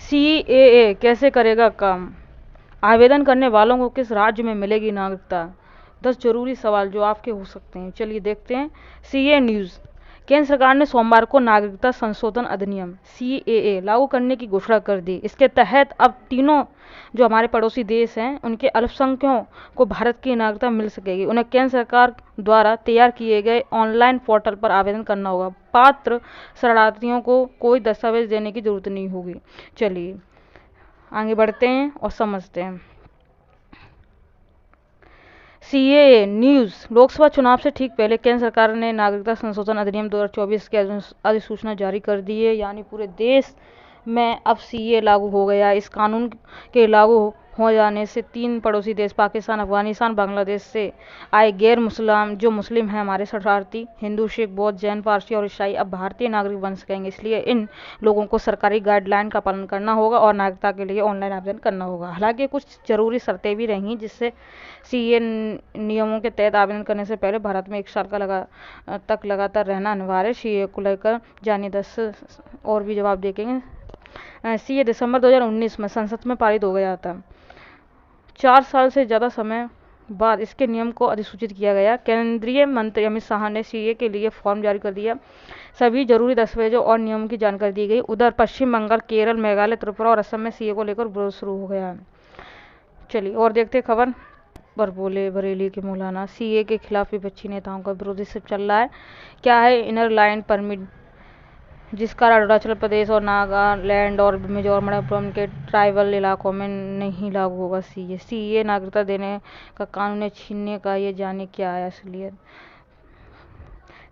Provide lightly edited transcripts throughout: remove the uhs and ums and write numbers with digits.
CAA कैसे करेगा काम? आवेदन करने वालों को किस राज्य में मिलेगी नागरिकता? 10 जरूरी सवाल जो आपके हो सकते हैं। चलिए देखते हैं। CA news. केंद्र सरकार ने सोमवार को नागरिकता संशोधन अधिनियम सीएए लागू करने की घोषणा कर दी। इसके तहत अब तीनों जो हमारे पड़ोसी देश हैं उनके अल्पसंख्यकों को भारत की नागरिकता मिल सकेगी। उन्हें केंद्र सरकार द्वारा तैयार किए गए ऑनलाइन पोर्टल पर आवेदन करना होगा। पात्र शरणार्थियों को कोई दस्तावेज देने की जरूरत नहीं होगी। चलिए आगे बढ़ते हैं और समझते हैं। CAA news. लोकसभा चुनाव से ठीक पहले केंद्र सरकार ने नागरिकता संशोधन अधिनियम 2024 की अधिसूचना जारी कर दी है। यानी पूरे देश में अब सीएए लागू हो गया। इस कानून के लागू हो जाने से 3 पड़ोसी देश पाकिस्तान, अफगानिस्तान, बांग्लादेश से आए गैर मुस्लिम जो मुस्लिम हैं हमारे शरणार्थी, हिंदू, सिख, बौद्ध, जैन, पारसी और ईसाई अब भारतीय नागरिक बन सकेंगे। इसलिए इन लोगों को सरकारी गाइडलाइन का पालन करना होगा और नागरिकता के लिए ऑनलाइन आवेदन करना होगा। हालांकि कुछ जरूरी शर्तें भी रहीं जिससे सीए नियमों के तहत आवेदन करने से पहले भारत में 1 साल का तक लगातार रहना अनिवार्य। सीए को लेकर जानिए 10 और भी जवाब देखेंगे। सीए दिसंबर 2019 में संसद में पारित हो गया था। 4 साल से ज़्यादा समय बाद इसके नियम को अधिसूचित किया गया। केंद्रीय मंत्री अमित शाह ने सीए के लिए फॉर्म जारी कर दिया। सभी जरूरी दस्तावेजों और नियमों की जानकारी दी गई। उधर पश्चिम बंगाल, केरल, मेघालय, त्रिपुरा और असम में सीए को लेकर विरोध शुरू हो गया है। चलिए और देखते खबर पर। बोले बरेली के मौलाना, सीए के खिलाफ विपक्षी नेताओं का विरोध सिर्फ चल रहा है। क्या है इनर लाइन परमिट, जिस कारण अरुणाचल प्रदेश और नागालैंड और मिजोरम के ट्राइबल इलाकों में नहीं लागू होगा सीए। सीए नागरिकता देने का कानून छीनने का, ये जाने क्या है असलियत।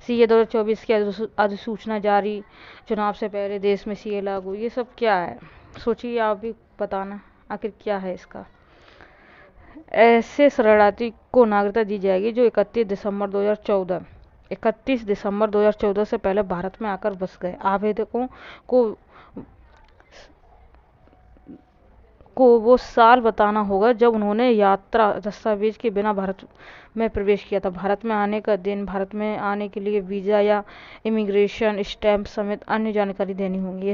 सीए 2024 की अधिसूचना जारी, चुनाव से पहले देश में सीए लागू, ये सब क्या है? सोचिए आप भी बताना आखिर क्या है इसका। ऐसे शरणार्थी को नागरिकता दी जाएगी जो 31 दिसंबर 2014 से पहले भारत में आकर बस गए। आवेदकों को वो साल बताना होगा जब उन्होंने यात्रा दस्तावेज के बिना भारत में प्रवेश किया था। भारत में आने का दिन, भारत में आने के लिए वीज़ा या इमिग्रेशन स्टैंप समेत अन्य जानकारी देनी होगी।